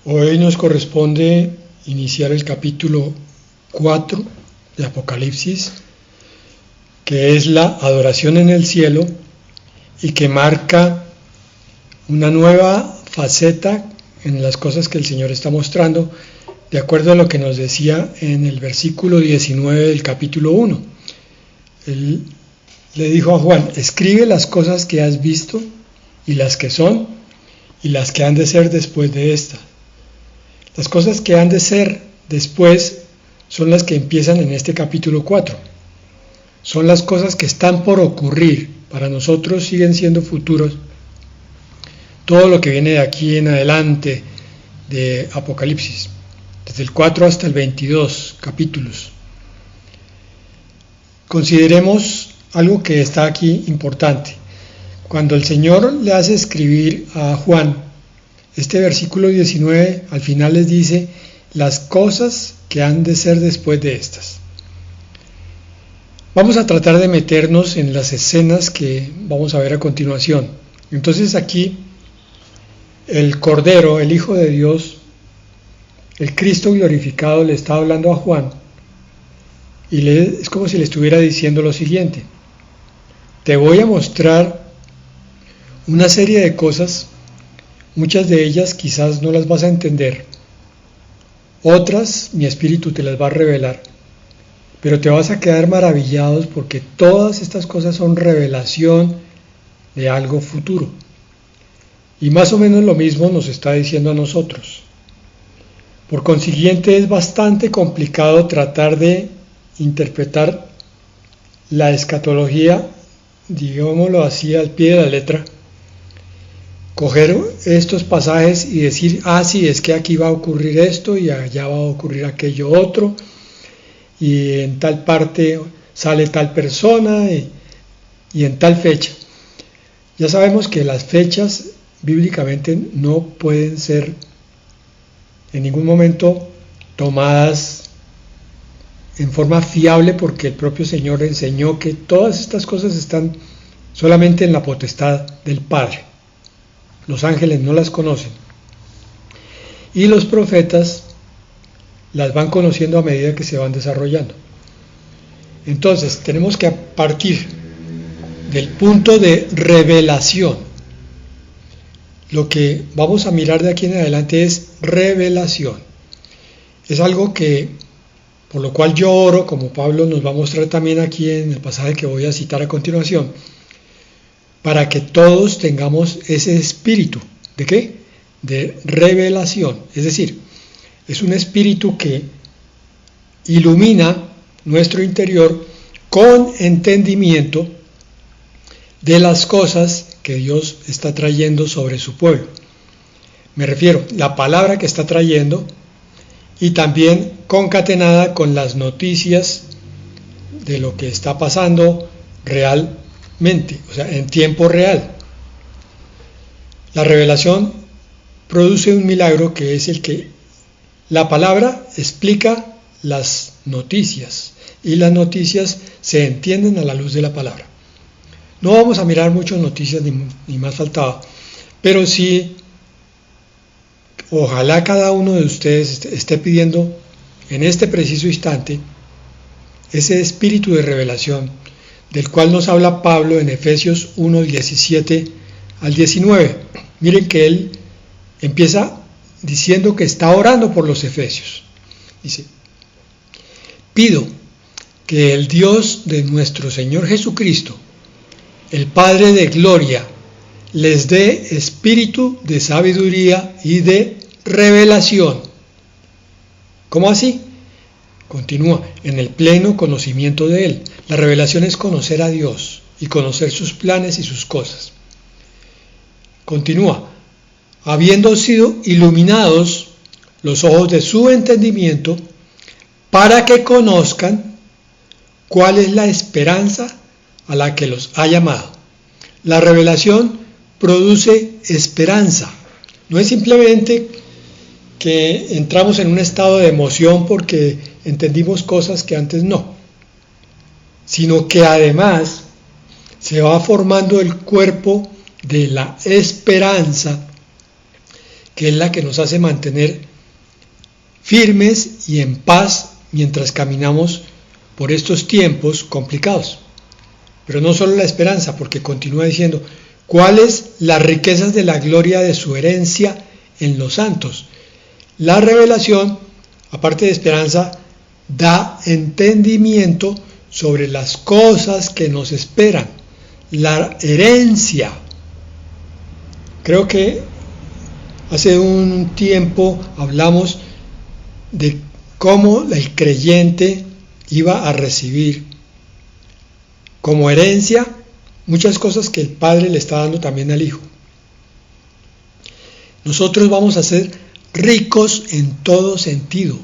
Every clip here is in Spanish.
Hoy nos corresponde iniciar el capítulo 4 de Apocalipsis, que es la adoración en el cielo y que marca una nueva faceta en las cosas que el Señor está mostrando, de acuerdo a lo que nos decía en el versículo 19 del capítulo 1. Él le dijo a Juan: escribe las cosas que has visto y las que son y las que han de ser después de estas. Las cosas que han de ser después son las que empiezan en este capítulo 4. Son las cosas que están por ocurrir. Para nosotros siguen siendo futuros. Todo lo que viene de aquí en adelante de Apocalipsis, desde el 4 hasta el 22 capítulos. Consideremos algo que está aquí importante. Cuando el Señor le hace escribir a Juan, este versículo 19 al final les dice las cosas que han de ser después de estas. Vamos a tratar de meternos en las escenas que vamos a ver a continuación. Entonces aquí el Cordero, el Hijo de Dios, el Cristo glorificado, le está hablando a Juan y es como si le estuviera diciendo lo siguiente: te voy a mostrar una serie de cosas. Muchas de ellas quizás no las vas a entender, otras mi espíritu te las va a revelar, pero te vas a quedar maravillados porque todas estas cosas son revelación de algo futuro. Y más o menos lo mismo nos está diciendo a nosotros. Por consiguiente, es bastante complicado tratar de interpretar la escatología, digámoslo así, al pie de la letra. Coger estos pasajes y decir, sí, es que aquí va a ocurrir esto y allá va a ocurrir aquello otro, y en tal parte sale tal persona y en tal fecha. Ya sabemos que las fechas bíblicamente no pueden ser en ningún momento tomadas en forma fiable, porque el propio Señor enseñó que todas estas cosas están solamente en la potestad del Padre. Los ángeles no las conocen y los profetas las van conociendo a medida que se van desarrollando. Entonces tenemos que partir del punto de revelación. Lo que vamos a mirar de aquí en adelante es revelación. Es algo que, por lo cual yo oro, como Pablo nos va a mostrar también aquí en el pasaje que voy a citar a continuación, para que todos tengamos ese espíritu. ¿De qué? De revelación. Es decir, es un espíritu que ilumina nuestro interior con entendimiento de las cosas que Dios está trayendo sobre su pueblo. Me refiero a la palabra que está trayendo y también concatenada con las noticias de lo que está pasando realmente, o sea, en tiempo real. La revelación produce un milagro que es el que la palabra explica las noticias y las noticias se entienden a la luz de la palabra. No vamos a mirar muchas noticias ni más faltaba, pero sí, ojalá cada uno de ustedes esté pidiendo en este preciso instante ese espíritu de revelación del cual nos habla Pablo en Efesios 1, 17 al 19. Miren que él empieza diciendo que está orando por los efesios. Dice: pido que el Dios de nuestro Señor Jesucristo, el Padre de gloria, les dé espíritu de sabiduría y de revelación. ¿Cómo así? Continúa, en el pleno conocimiento de Él. La revelación es conocer a Dios y conocer sus planes y sus cosas. Continúa, habiendo sido iluminados los ojos de su entendimiento, para que conozcan cuál es la esperanza a la que los ha llamado. La revelación produce esperanza. No es simplemente que entramos en un estado de emoción porque entendimos cosas que antes no, sino que además se va formando el cuerpo de la esperanza que es la que nos hace mantener firmes y en paz mientras caminamos por estos tiempos complicados. Pero no solo la esperanza, porque continúa diciendo, ¿cuáles las riquezas de la gloria de su herencia en los santos? La revelación, aparte de esperanza, da entendimiento sobre las cosas que nos esperan. La herencia. Creo que hace un tiempo hablamos de cómo el creyente iba a recibir como herencia muchas cosas que el Padre le está dando también al Hijo. Nosotros vamos a ser ricos en todo sentido,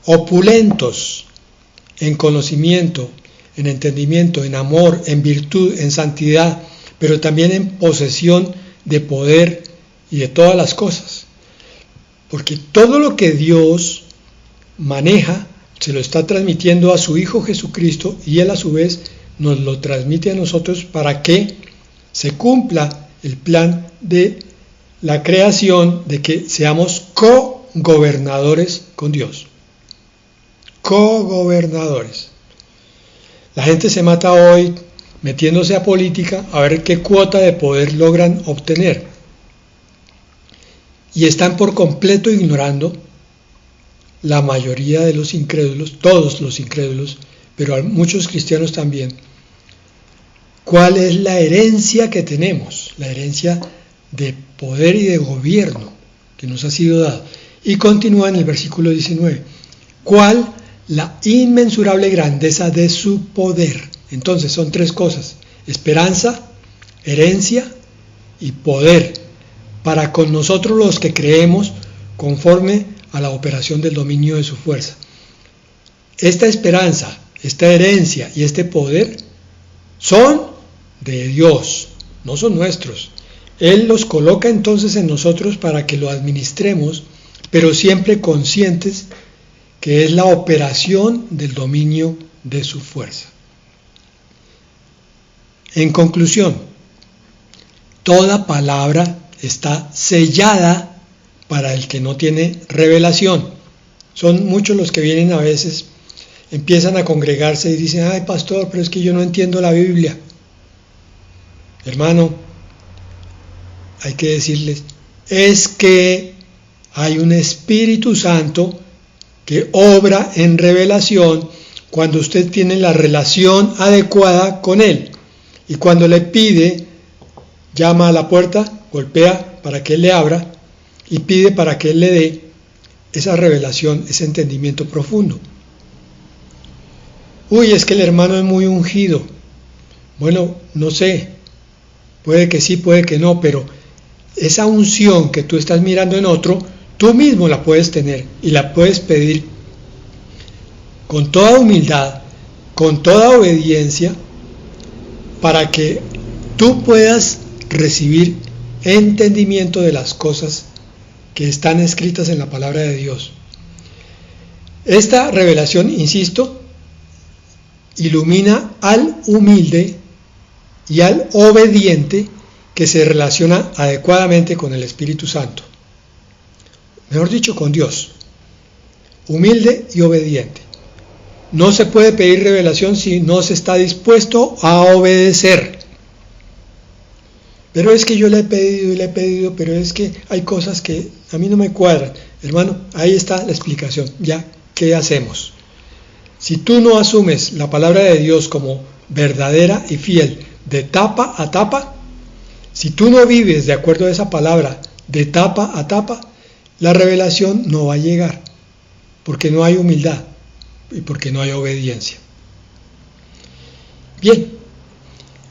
opulentos en conocimiento, en entendimiento, en amor, en virtud, en santidad, pero también en posesión de poder y de todas las cosas. Porque todo lo que Dios maneja se lo está transmitiendo a su Hijo Jesucristo y Él a su vez nos lo transmite a nosotros para que se cumpla el plan de la creación, de que seamos co-gobernadores con Dios. Co-gobernadores. La gente se mata hoy metiéndose a política a ver qué cuota de poder logran obtener. Y están por completo ignorando la mayoría de los incrédulos, todos los incrédulos, pero a muchos cristianos también, cuál es la herencia que tenemos, la herencia de poder y de gobierno que nos ha sido dado. Y continúa en el versículo 19, cuál la inmensurable grandeza de su poder. Entonces son tres cosas, esperanza, herencia y poder, para con nosotros los que creemos conforme a la operación del dominio de su fuerza. Esta esperanza, esta herencia y este poder son de Dios, no son nuestros. Él los coloca entonces en nosotros para que lo administremos, pero siempre conscientes que es la operación del dominio de su fuerza. En conclusión, toda palabra está sellada para el que no tiene revelación. Son muchos los que vienen a veces, empiezan a congregarse y dicen, ay pastor, pero es que yo no entiendo la Biblia. Hermano, hay que decirles, es que hay un Espíritu Santo que obra en revelación cuando usted tiene la relación adecuada con Él. Y cuando le pide, llama a la puerta, golpea para que Él le abra y pide para que Él le dé esa revelación, ese entendimiento profundo. Uy, es que el hermano es muy ungido. Bueno, no sé, puede que sí, puede que no, pero esa unción que tú estás mirando en otro, tú mismo la puedes tener y la puedes pedir con toda humildad, con toda obediencia, para que tú puedas recibir entendimiento de las cosas que están escritas en la palabra de Dios. Esta revelación, insisto, ilumina al humilde y al obediente que se relaciona adecuadamente con el Espíritu Santo. Mejor dicho, con Dios. Humilde y obediente. No se puede pedir revelación si no se está dispuesto a obedecer. Pero es que yo le he pedido, pero es que hay cosas que a mí no me cuadran. Hermano, ahí está la explicación. Ya, ¿qué hacemos? Si tú no asumes la palabra de Dios como verdadera y fiel, de tapa a tapa, si tú no vives de acuerdo a esa palabra, de tapa a tapa, la revelación no va a llegar, porque no hay humildad y porque no hay obediencia. Bien.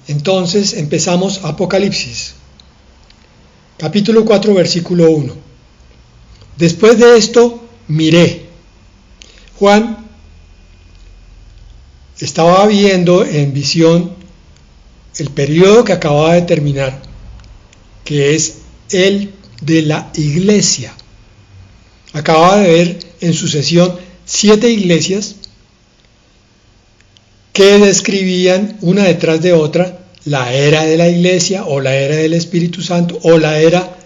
Entonces empezamos Apocalipsis, capítulo 4, versículo 1. Después de esto miré. Juan estaba viendo en visión el periodo que acababa de terminar, que es el de la iglesia. Acababa de ver en sucesión 7 iglesias que describían una detrás de otra la era de la iglesia o la era del Espíritu Santo o la era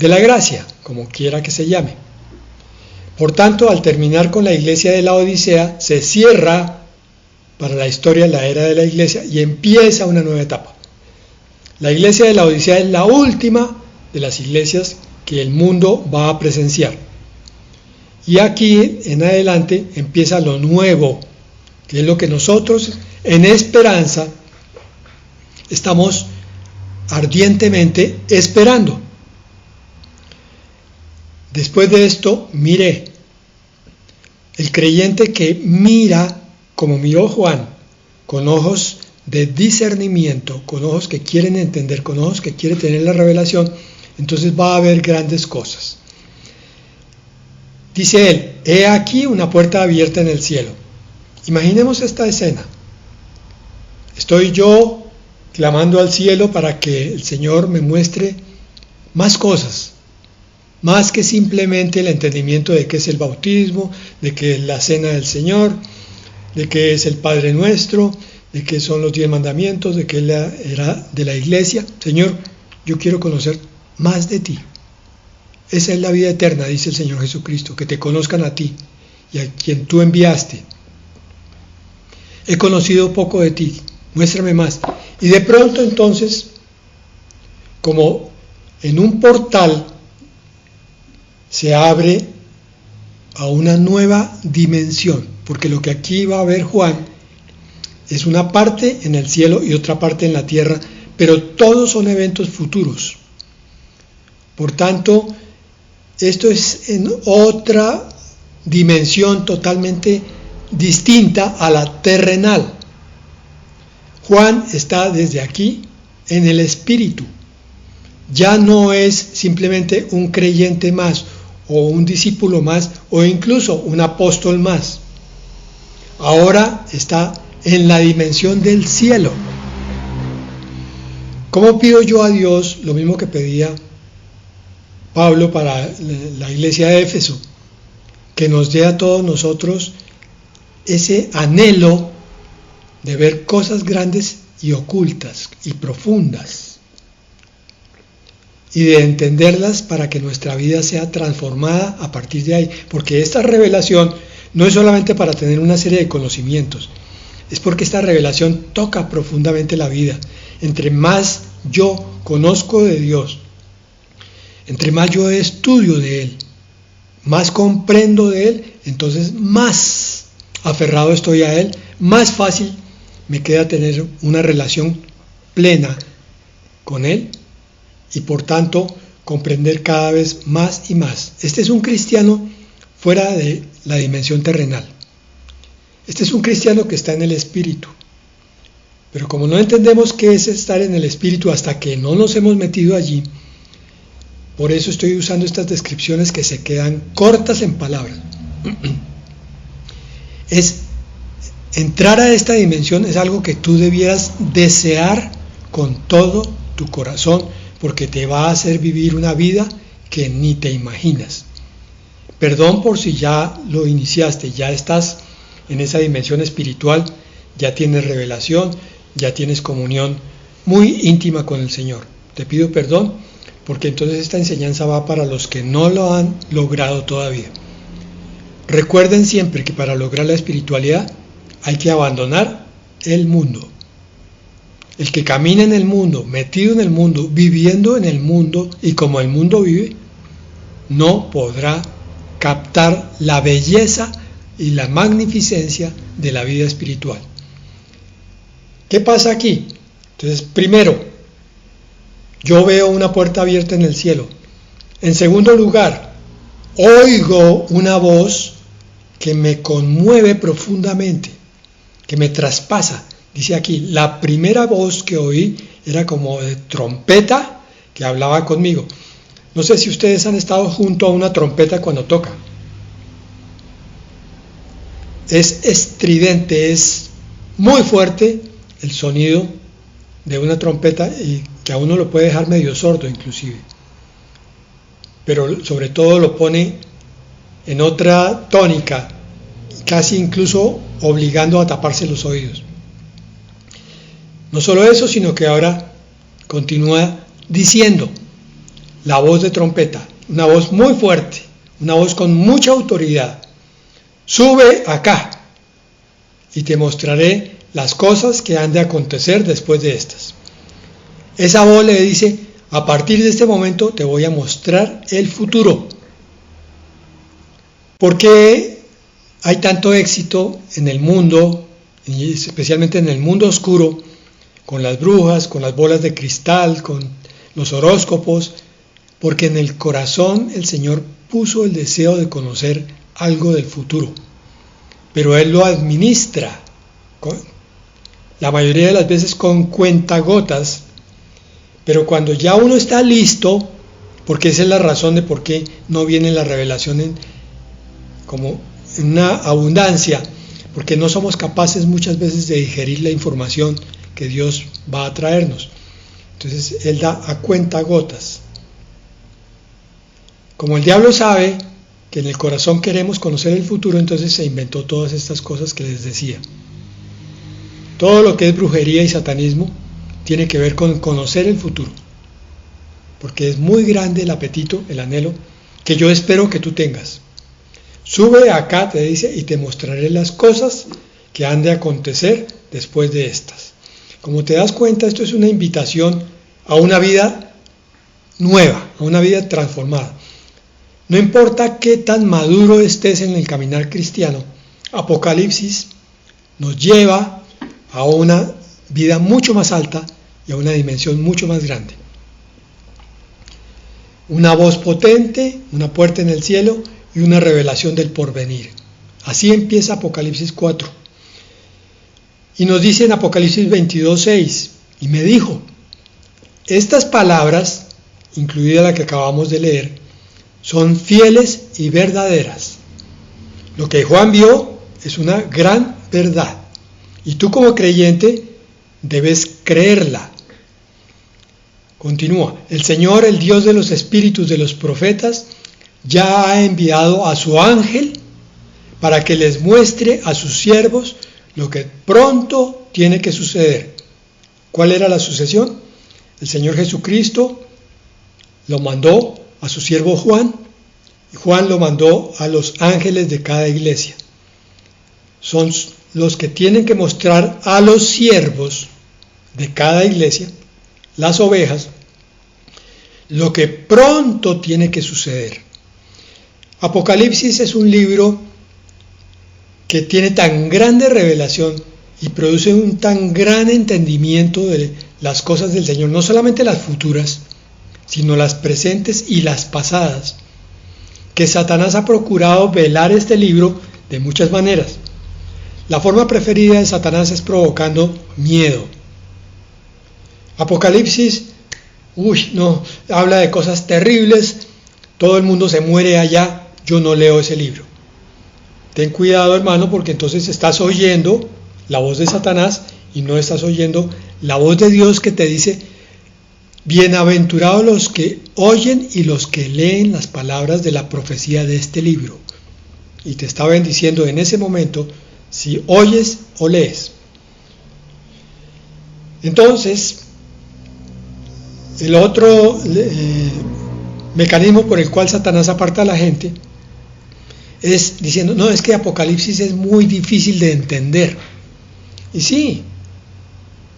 de la gracia, como quiera que se llame. Por tanto, al terminar con la iglesia de la Odisea, se cierra para la historia la era de la iglesia y empieza una nueva etapa. La iglesia de la Odisea es la última de las iglesias que el mundo va a presenciar. Y aquí en adelante empieza lo nuevo, que es lo que nosotros en esperanza estamos ardientemente esperando. Después de esto, mire, el creyente que mira como miró Juan, con ojos de discernimiento, con ojos que quieren entender, con ojos que quieren tener la revelación, entonces va a ver grandes cosas. Dice él, he aquí una puerta abierta en el cielo. Imaginemos esta escena. Estoy yo clamando al cielo para que el Señor me muestre más cosas, más que simplemente el entendimiento de qué es el bautismo, de qué es la cena del Señor, de qué es el Padre Nuestro, de qué son los 10 mandamientos, de qué es la era de la iglesia. Señor, yo quiero conocer más de ti. Esa es la vida eterna, dice el Señor Jesucristo, que te conozcan a ti y a quien tú enviaste. He conocido poco de ti, muéstrame más. Y de pronto entonces, como en un portal, se abre a una nueva dimensión, porque lo que aquí va a ver Juan es una parte en el cielo y otra parte en la tierra, pero todos son eventos futuros. Por tanto, esto es en otra dimensión totalmente distinta a la terrenal. Juan está desde aquí en el Espíritu. Ya no es simplemente un creyente más, o un discípulo más, o incluso un apóstol más. Ahora está en la dimensión del cielo. ¿Cómo pido yo a Dios lo mismo que pedía Pablo para la iglesia de Éfeso? Que nos dé a todos nosotros ese anhelo de ver cosas grandes y ocultas y profundas, y de entenderlas para que nuestra vida sea transformada a partir de ahí, porque esta revelación no es solamente para tener una serie de conocimientos, es porque esta revelación toca profundamente la vida. Entre más yo conozco de Dios, entre más yo estudio de Él, más comprendo de Él, entonces más aferrado estoy a Él, más fácil me queda tener una relación plena con Él, y por tanto comprender cada vez más y más. Este es un cristiano fuera de la dimensión terrenal. Este es un cristiano que está en el Espíritu. Pero como no entendemos qué es estar en el Espíritu hasta que no nos hemos metido allí, por eso estoy usando estas descripciones que se quedan cortas en palabras. Entrar a esta dimensión es algo que tú debieras desear con todo tu corazón, porque te va a hacer vivir una vida que ni te imaginas. Perdón por si ya lo iniciaste, ya estás en esa dimensión espiritual, ya tienes revelación, ya tienes comunión muy íntima con el Señor. Te pido perdón, porque entonces esta enseñanza va para los que no lo han logrado todavía. Recuerden siempre que para lograr la espiritualidad hay que abandonar el mundo. El que camina en el mundo, metido en el mundo, viviendo en el mundo y como el mundo vive, no podrá captar la belleza y la magnificencia de la vida espiritual. ¿Qué pasa aquí? Entonces, primero, yo veo una puerta abierta en el cielo. En segundo lugar, oigo una voz que me conmueve profundamente, que me traspasa. Dice aquí, la primera voz que oí era como de trompeta que hablaba conmigo. No sé si ustedes han estado junto a una trompeta cuando toca. Es estridente, es muy fuerte el sonido de una trompeta y que a uno lo puede dejar medio sordo inclusive. Pero sobre todo lo pone en otra tónica, casi incluso obligando a taparse los oídos. No solo eso, sino que ahora continúa diciendo, la voz de trompeta, una voz muy fuerte, una voz con mucha autoridad. Sube acá y te mostraré las cosas que han de acontecer después de estas. Esa voz le dice, a partir de este momento te voy a mostrar el futuro. ¿Por qué hay tanto éxito en el mundo, y especialmente en el mundo oscuro, con las brujas, con las bolas de cristal, con los horóscopos? Porque en el corazón el Señor puso el deseo de conocer algo del futuro, pero Él lo administra, la mayoría de las veces con cuentagotas, pero cuando ya uno está listo, porque esa es la razón de por qué no viene la revelación como en una abundancia, porque no somos capaces muchas veces de digerir la información que Dios va a traernos. Entonces Él da a cuentagotas. Como el diablo sabe que en el corazón queremos conocer el futuro, entonces se inventó todas estas cosas que les decía. Todo lo que es brujería y satanismo tiene que ver con conocer el futuro, porque es muy grande el apetito, el anhelo, que yo espero que tú tengas. Sube acá, te dice, y te mostraré las cosas que han de acontecer después de estas. Como te das cuenta, esto es una invitación a una vida nueva, a una vida transformada. No importa qué tan maduro estés en el caminar cristiano, Apocalipsis nos lleva a una vida mucho más alta y a una dimensión mucho más grande. Una voz potente, una puerta en el cielo y una revelación del porvenir. Así empieza Apocalipsis 4. Y nos dice en Apocalipsis 22:6, y me dijo, estas palabras, incluida la que acabamos de leer, son fieles y verdaderas. Lo que Juan vio es una gran verdad, y tú como creyente debes creerla. Continúa, el Señor, el Dios de los espíritus de los profetas, ya ha enviado a su ángel para que les muestre a sus siervos lo que pronto tiene que suceder. ¿Cuál era la sucesión? El Señor Jesucristo lo mandó a su siervo Juan, y Juan lo mandó a los ángeles de cada iglesia. Son los que tienen que mostrar a los siervos de cada iglesia, las ovejas, lo que pronto tiene que suceder. Apocalipsis es un libro que tiene tan grande revelación y produce un tan gran entendimiento de las cosas del Señor, no solamente las futuras, sino las presentes y las pasadas, que Satanás ha procurado velar este libro de muchas maneras. La forma preferida de Satanás es provocando miedo. Apocalipsis, habla de cosas terribles, todo el mundo se muere allá, yo no leo ese libro. Ten cuidado, hermano, porque entonces estás oyendo la voz de Satanás y no estás oyendo la voz de Dios que te dice, bienaventurados los que oyen y los que leen las palabras de la profecía de este libro. Y te está bendiciendo en ese momento si oyes o lees. Entonces, el otro mecanismo por el cual Satanás aparta a la gente es diciendo, no, es que Apocalipsis es muy difícil de entender. Y sí,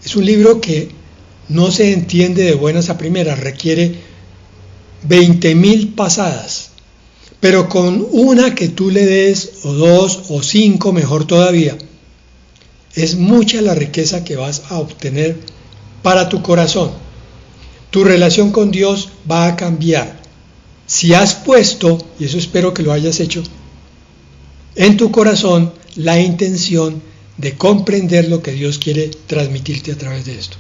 es un libro que no se entiende de buenas a primeras, requiere 20,000 pasadas, pero con una que tú le des, o 2 o 5, mejor todavía, es mucha la riqueza que vas a obtener para tu corazón. Tu relación con Dios va a cambiar. Si has puesto, y eso espero que lo hayas hecho, en tu corazón la intención de comprender lo que Dios quiere transmitirte a través de esto.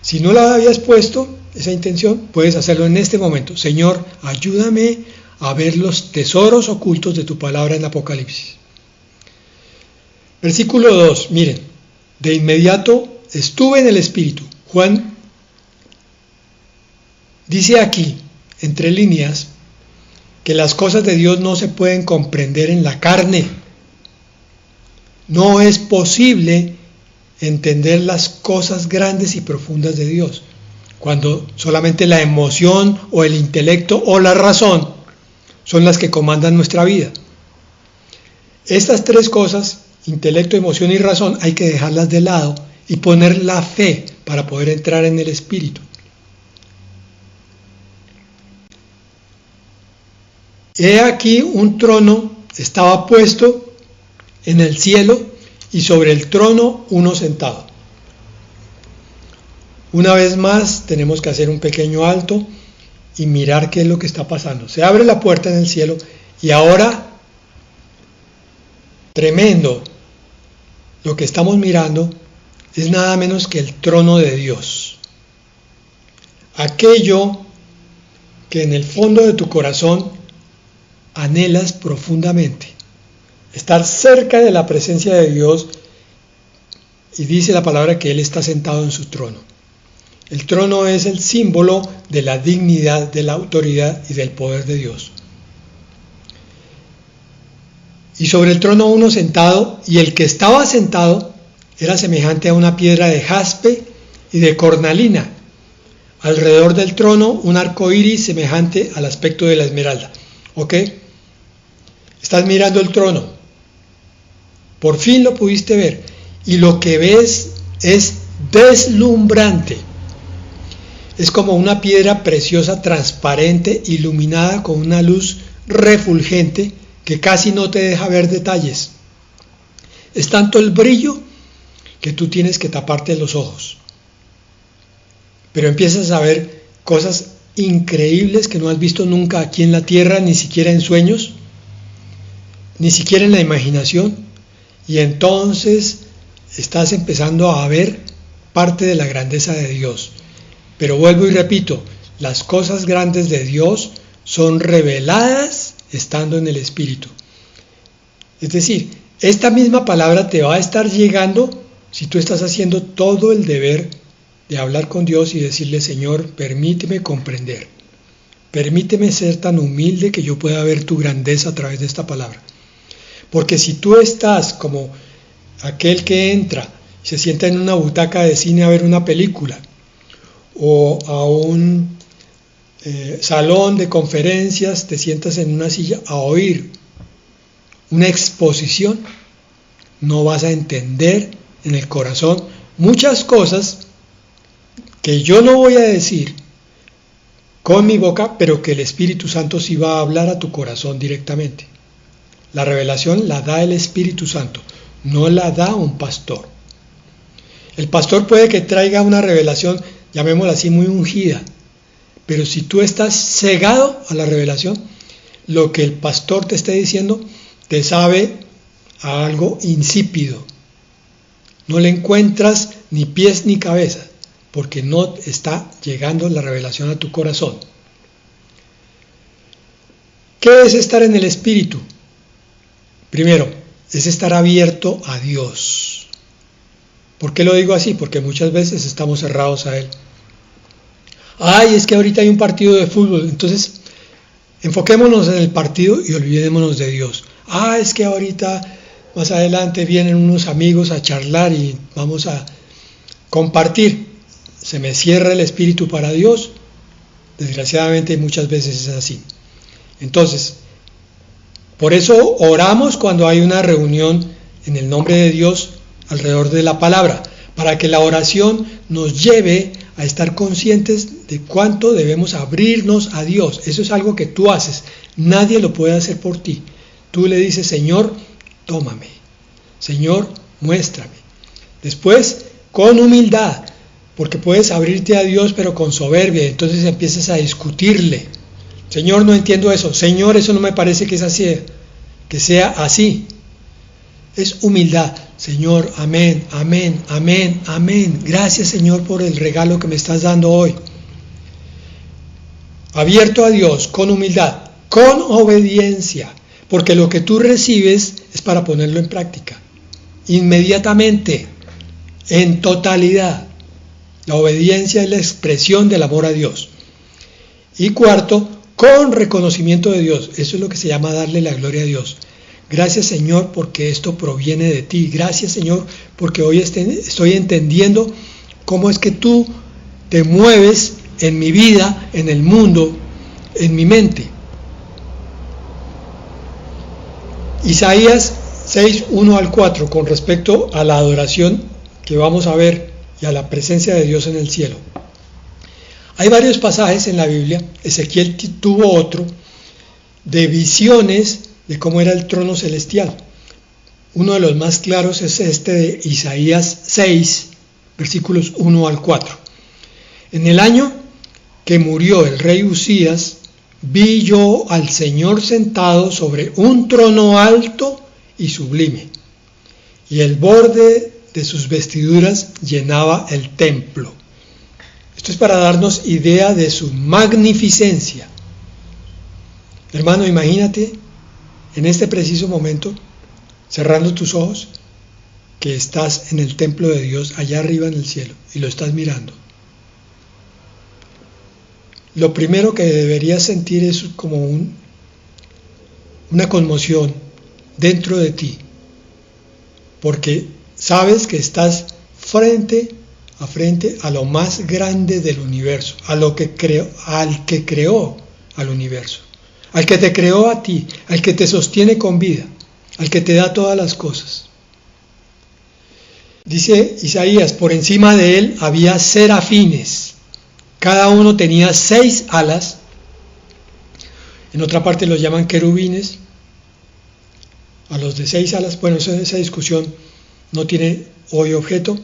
Si no la habías puesto, esa intención, puedes hacerlo en este momento. Señor, ayúdame a ver los tesoros ocultos de tu palabra en Apocalipsis. Versículo 2, miren, de inmediato estuve en el Espíritu. Juan dice aquí, entre líneas, que las cosas de Dios no se pueden comprender en la carne. No es posible entender las cosas grandes y profundas de Dios. cuando solamente la emoción o el intelecto o la razón son las que comandan nuestra vida. Estas tres cosas, intelecto, emoción y razón, hay que dejarlas de lado y poner la fe para poder entrar en el Espíritu. He aquí un trono estaba puesto en el cielo y sobre el trono uno sentado. Una vez más tenemos que hacer un pequeño alto y mirar qué es lo que está pasando. Se abre la puerta en el cielo y ahora, tremendo, lo que estamos mirando es nada menos que el trono de Dios. Aquello que en el fondo de tu corazón anhelas profundamente. Estar cerca de la presencia de Dios, y dice la palabra que Él está sentado en su trono. El trono es el símbolo de la dignidad, de la autoridad y del poder de Dios. Y sobre el trono uno sentado, y el que estaba sentado era semejante a una piedra de jaspe y de cornalina. Alrededor del trono un arco iris semejante al aspecto de la esmeralda. ¿Ok? Estás mirando el trono. Por fin lo pudiste ver. Y lo que ves es deslumbrante. Es como una piedra preciosa, transparente, iluminada con una luz refulgente que casi no te deja ver detalles. Es tanto el brillo que tú tienes que taparte los ojos. Pero empiezas a ver cosas increíbles que no has visto nunca aquí en la tierra, ni siquiera en sueños, ni siquiera en la imaginación. Y entonces estás empezando a ver parte de la grandeza de Dios. Pero vuelvo y repito, las cosas grandes de Dios son reveladas estando en el Espíritu. Es decir, esta misma palabra te va a estar llegando si tú estás haciendo todo el deber de hablar con Dios y decirle: Señor, permíteme comprender. Permíteme ser tan humilde que yo pueda ver tu grandeza a través de esta palabra. Porque si tú estás como aquel que entra y se sienta en una butaca de cine a ver una película, o a un salón de conferencias, te sientas en una silla a oír una exposición, no vas a entender en el corazón muchas cosas que yo no voy a decir con mi boca, pero que el Espíritu Santo sí va a hablar a tu corazón directamente. La revelación la da el Espíritu Santo, no la da un pastor. El pastor puede que traiga una revelación, llamémosla así, muy ungida, pero si tú estás cegado a la revelación, lo que el pastor te esté diciendo te sabe a algo insípido. No le encuentras ni pies ni cabeza, porque no está llegando la revelación a tu corazón. ¿Qué es estar en el Espíritu? Primero, es estar abierto a Dios. ¿Por qué lo digo así? Porque muchas veces estamos cerrados a Él. Ay, es que ahorita hay un partido de fútbol, entonces enfoquémonos en el partido y olvidémonos de Dios. Ah, es que ahorita más adelante vienen unos amigos a charlar y vamos a compartir. Se me cierra el espíritu para Dios. Desgraciadamente muchas veces es así. Entonces, por eso oramos cuando hay una reunión en el nombre de Dios alrededor de la palabra, para que la oración nos lleve a estar conscientes de cuánto debemos abrirnos a Dios. Eso es algo que tú haces, nadie lo puede hacer por ti. Tú le dices: Señor, tómame, Señor, muéstrame. Después, con humildad, porque puedes abrirte a Dios pero con soberbia, entonces empiezas a discutirle: Señor, no entiendo eso, Señor, eso no me parece que sea así. Es humildad. Señor, amén, amén, amén, amén. Gracias, Señor, por el regalo que me estás dando hoy. Abierto a Dios, con humildad, con obediencia, porque lo que tú recibes es para ponerlo en práctica, inmediatamente, en totalidad. La obediencia es la expresión del amor a Dios. Y cuarto, con reconocimiento de Dios. Eso es lo que se llama darle la gloria a Dios. Gracias, Señor, porque esto proviene de ti. Gracias, Señor, porque hoy estoy entendiendo cómo es que tú te mueves en mi vida, en el mundo, en mi mente. Isaías 6, 1 al 4, con respecto a la adoración que vamos a ver y a la presencia de Dios en el cielo. Hay varios pasajes en la Biblia, Ezequiel tuvo otro, de visiones de cómo era el trono celestial. Uno de los más claros es este de Isaías 6, versículos 1 al 4. En el año que murió el rey Usías, vi yo al Señor sentado sobre un trono alto y sublime, y el borde de sus vestiduras llenaba el templo. Esto es para darnos idea de su magnificencia. Hermano, imagínate en este preciso momento, cerrando tus ojos, que estás en el templo de Dios allá arriba en el cielo y lo estás mirando. Lo primero que deberías sentir es como una conmoción dentro de ti, porque sabes que estás frente a lo más grande del universo, al que creó al universo, al que te creó a ti, al que te sostiene con vida, al que te da todas las cosas. Dice Isaías, por encima de él había serafines, cada uno tenía 6 alas, en otra parte los llaman querubines, a los de 6 alas, bueno, esa discusión no tiene hoy objeto.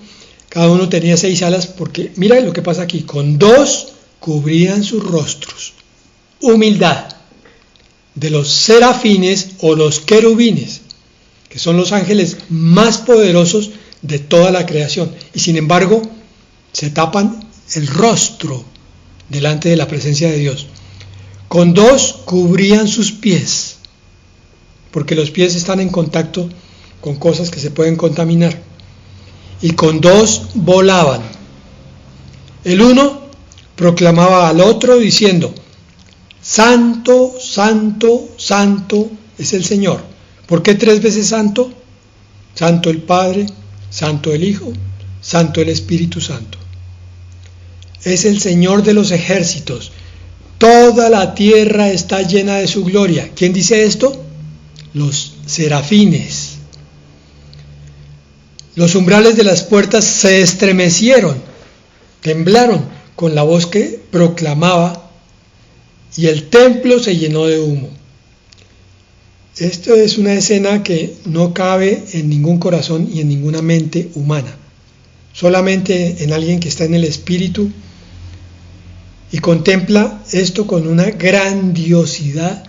Cada uno tenía 6 alas porque, mira lo que pasa aquí, con 2 cubrían sus rostros. Humildad de los serafines o los querubines, que son los ángeles más poderosos de toda la creación, y sin embargo se tapan el rostro delante de la presencia de Dios. Con 2 cubrían sus pies, porque los pies están en contacto con cosas que se pueden contaminar. Y con 2 volaban. El uno proclamaba al otro diciendo, Santo, Santo, Santo es el Señor. ¿Por qué 3 veces santo? Santo el Padre, Santo el Hijo, Santo el Espíritu Santo. Es el Señor de los ejércitos. Toda la tierra está llena de su gloria. ¿Quién dice esto? Los serafines. Los umbrales de las puertas se estremecieron, temblaron con la voz que proclamaba, y el templo se llenó de humo. Esto es una escena que no cabe en ningún corazón y en ninguna mente humana, solamente en alguien que está en el espíritu y contempla esto con una grandiosidad,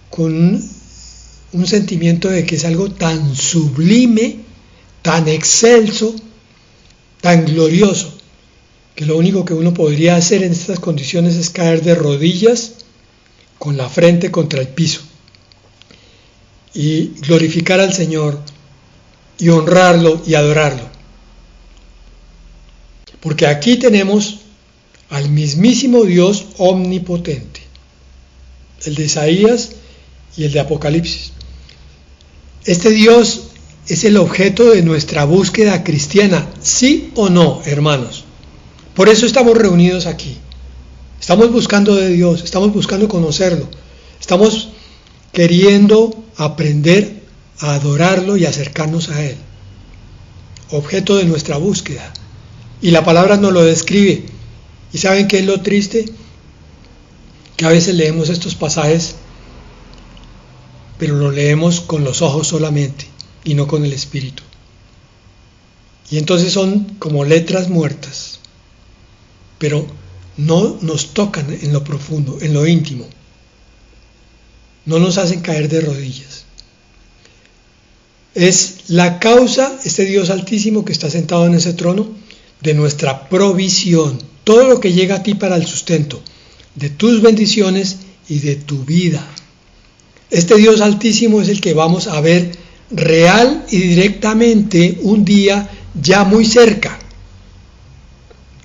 con un sentimiento de que es algo tan sublime, tan excelso, tan glorioso, que lo único que uno podría hacer en estas condiciones es caer de rodillas con la frente contra el piso y glorificar al Señor y honrarlo y adorarlo. Porque aquí tenemos al mismísimo Dios omnipotente, el de Isaías y el de Apocalipsis. Este Dios es el objeto de nuestra búsqueda cristiana, ¿sí o no, hermanos? Por eso estamos reunidos aquí. Estamos buscando de Dios, estamos buscando conocerlo, estamos queriendo aprender a adorarlo y acercarnos a Él. Objeto de nuestra búsqueda. Y la palabra nos lo describe. ¿Y saben qué es lo triste? Que a veces leemos estos pasajes, pero lo leemos con los ojos solamente y no con el espíritu. Y entonces son como letras muertas, pero no nos tocan en lo profundo, en lo íntimo. No nos hacen caer de rodillas. Es la causa, este Dios altísimo que está sentado en ese trono, de nuestra provisión. Todo lo que llega a ti para el sustento de tus bendiciones y de tu vida. Este Dios altísimo es el que vamos a ver real y directamente un día ya muy cerca.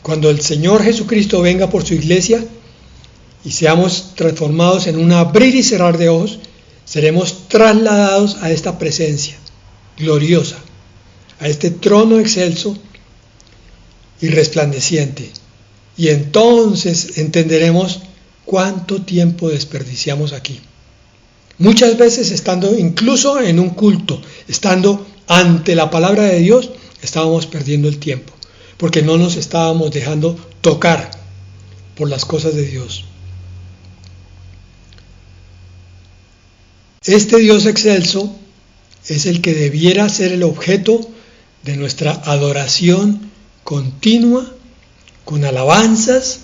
Cuando el Señor Jesucristo venga por su iglesia y seamos transformados en un abrir y cerrar de ojos, seremos trasladados a esta presencia gloriosa, a este trono excelso y resplandeciente, Y entonces entenderemos cuánto tiempo desperdiciamos aquí. Muchas veces estando incluso en un culto, estando ante la palabra de Dios, estábamos perdiendo el tiempo, porque no nos estábamos dejando tocar por las cosas de Dios. Este Dios excelso es el que debiera ser el objeto de nuestra adoración continua, con alabanzas,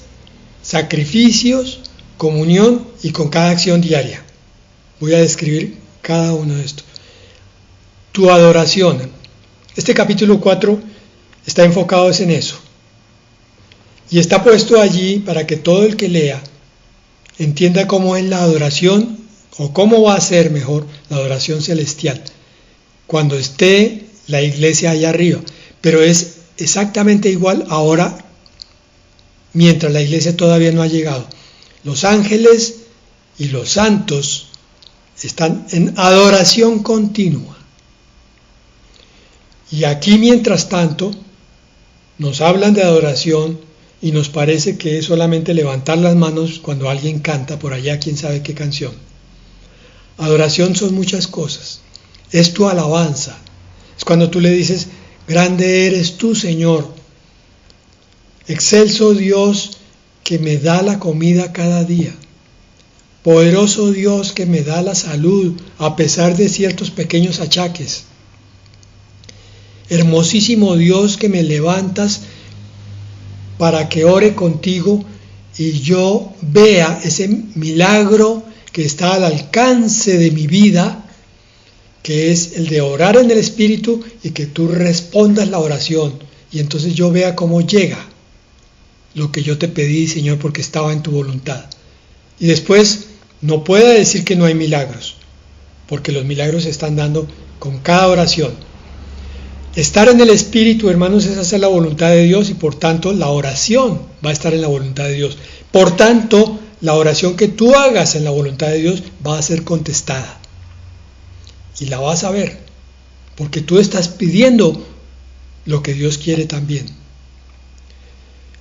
sacrificios, comunión y con cada acción diaria. Voy a describir cada uno de estos. Tu adoración. Este capítulo 4 está enfocado en eso. Y está puesto allí para que todo el que lea entienda cómo es la adoración, o cómo va a ser mejor la adoración celestial, cuando esté la iglesia allá arriba. Pero es exactamente igual ahora, mientras la iglesia todavía no ha llegado. Los ángeles y los santos están en adoración continua. Y aquí, mientras tanto, nos hablan de adoración y nos parece que es solamente levantar las manos cuando alguien canta por allá, quién sabe qué canción. Adoración son muchas cosas. Es tu alabanza. Es cuando tú le dices, grande eres tú, Señor. Excelso Dios que me da la comida cada día. Poderoso Dios que me da la salud a pesar de ciertos pequeños achaques. Hermosísimo Dios que me levantas para que ore contigo y yo vea ese milagro que está al alcance de mi vida, que es el de orar en el Espíritu y que tú respondas la oración. Y entonces yo vea cómo llega lo que yo te pedí, Señor, porque estaba en tu voluntad. Y después no pueda decir que no hay milagros, porque los milagros se están dando con cada oración. Estar en el Espíritu, hermanos, es hacer la voluntad de Dios y por tanto la oración va a estar en la voluntad de Dios. Por tanto, la oración que tú hagas en la voluntad de Dios va a ser contestada. Y la vas a ver, porque tú estás pidiendo lo que Dios quiere también.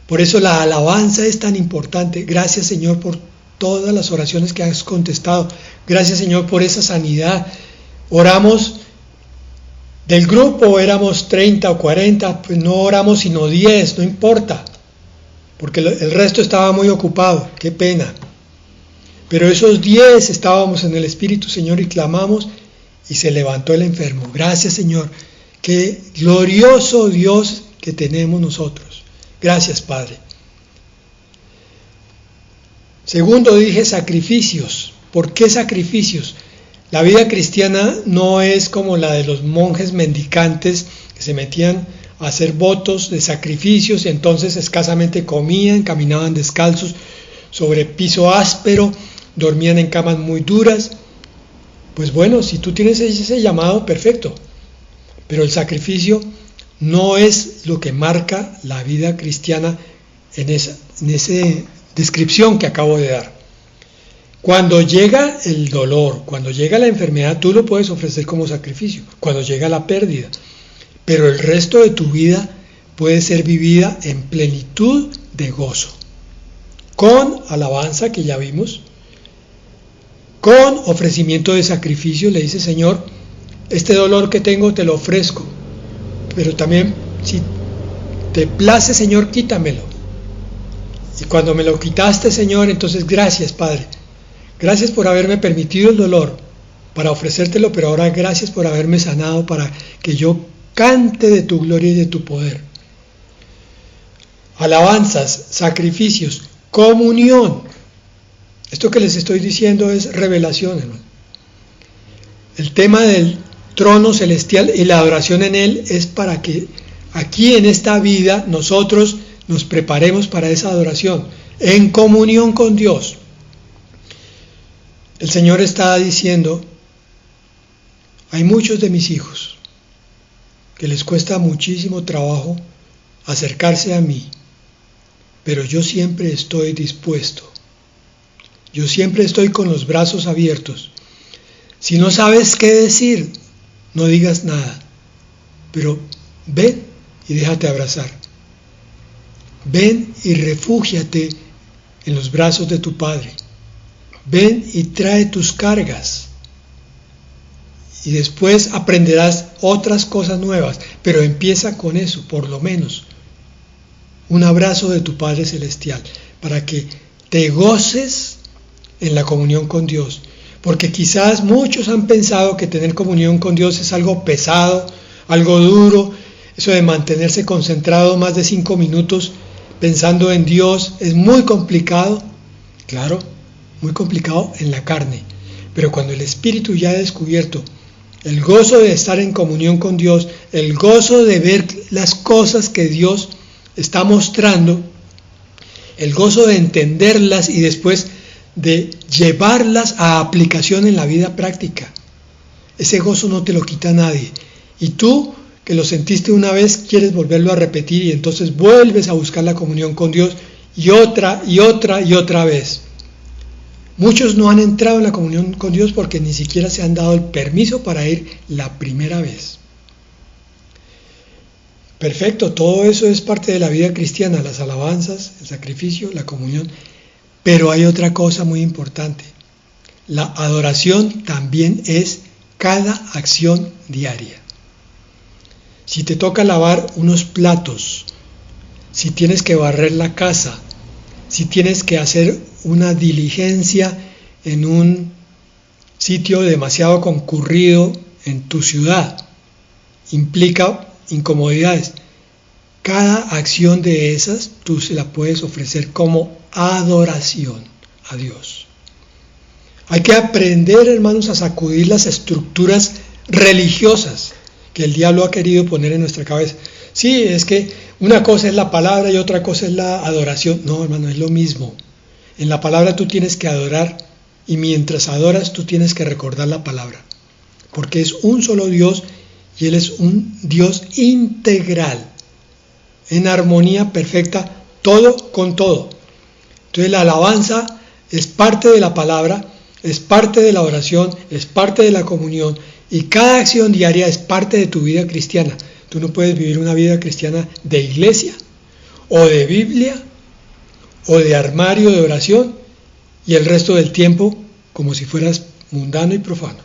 Por eso la alabanza es tan importante. Gracias, Señor, por todas las oraciones que has contestado. Gracias, Señor, por esa sanidad. Oramos del grupo, éramos 30 o 40, pues no oramos sino 10, no importa, porque el resto estaba muy ocupado, qué pena. Pero esos 10 estábamos en el Espíritu, Señor, y clamamos y se levantó el enfermo. Gracias, Señor, qué glorioso Dios que tenemos nosotros. Gracias, Padre. Segundo, dije sacrificios. ¿Por qué sacrificios? La vida cristiana no es como la de los monjes mendicantes que se metían a hacer votos de sacrificios y entonces escasamente comían, caminaban descalzos sobre piso áspero, dormían en camas muy duras. Pues bueno, si tú tienes ese llamado, perfecto. Pero el sacrificio no es lo que marca la vida cristiana en esa descripción que acabo de dar. Cuando llega el dolor, cuando llega la enfermedad, tú lo puedes ofrecer como sacrificio, cuando llega la pérdida. Pero el resto de tu vida puede ser vivida en plenitud de gozo. Con alabanza, que ya vimos, con ofrecimiento de sacrificio, le dice, Señor, este dolor que tengo te lo ofrezco. Pero también, si te place, Señor, quítamelo. Y cuando me lo quitaste, Señor, entonces gracias, Padre. Gracias por haberme permitido el dolor para ofrecértelo, pero ahora gracias por haberme sanado para que yo cante de tu gloria y de tu poder. Alabanzas, sacrificios, comunión. Esto que les estoy diciendo es revelación, hermano. El tema del trono celestial y la adoración en él es para que aquí en esta vida nosotros nos preparemos para esa adoración, en comunión con Dios. El Señor está diciendo, hay muchos de mis hijos que les cuesta muchísimo trabajo acercarse a mí, pero yo siempre estoy dispuesto. Yo siempre estoy con los brazos abiertos. Si no sabes qué decir, no digas nada, pero ven y déjate abrazar. Ven y refúgiate en los brazos de tu Padre. Ven y trae tus cargas. Y después aprenderás otras cosas nuevas, pero empieza con eso, por lo menos. Un abrazo de tu Padre Celestial, para que te goces en la comunión con Dios. Porque quizás muchos han pensado que tener comunión con Dios es algo pesado, algo duro, eso de mantenerse concentrado más de 5 minutos pensando en Dios es muy complicado. Claro, muy complicado en la carne, pero cuando el Espíritu ya ha descubierto el gozo de estar en comunión con Dios, el gozo de ver las cosas que Dios está mostrando, el gozo de entenderlas y después de llevarlas a aplicación en la vida práctica. Ese gozo no te lo quita nadie. Y tú, que lo sentiste una vez, quieres volverlo a repetir y entonces vuelves a buscar la comunión con Dios y otra y otra y otra vez. Muchos no han entrado en la comunión con Dios porque ni siquiera se han dado el permiso para ir la primera vez. Perfecto, todo eso es parte de la vida cristiana, las alabanzas, el sacrificio, la comunión. Pero hay otra cosa muy importante. La adoración también es cada acción diaria. Si te toca lavar unos platos, si tienes que barrer la casa, si tienes que hacer una diligencia en un sitio demasiado concurrido en tu ciudad, implica incomodidades. Cada acción de esas tú se la puedes ofrecer como adoración a Dios. Hay que aprender, hermanos, a sacudir las estructuras religiosas que el diablo ha querido poner en nuestra cabeza. Sí, es que una cosa es la palabra y otra cosa es la adoración. No, hermano, es lo mismo. En la palabra tú tienes que adorar y mientras adoras tú tienes que recordar la palabra. Porque es un solo Dios y Él es un Dios integral, en armonía perfecta, todo con todo. Entonces la alabanza es parte de la palabra, es parte de la oración, es parte de la comunión y cada acción diaria es parte de tu vida cristiana. Tú no puedes vivir una vida cristiana de iglesia o de Biblia o de armario de oración y el resto del tiempo como si fueras mundano y profano.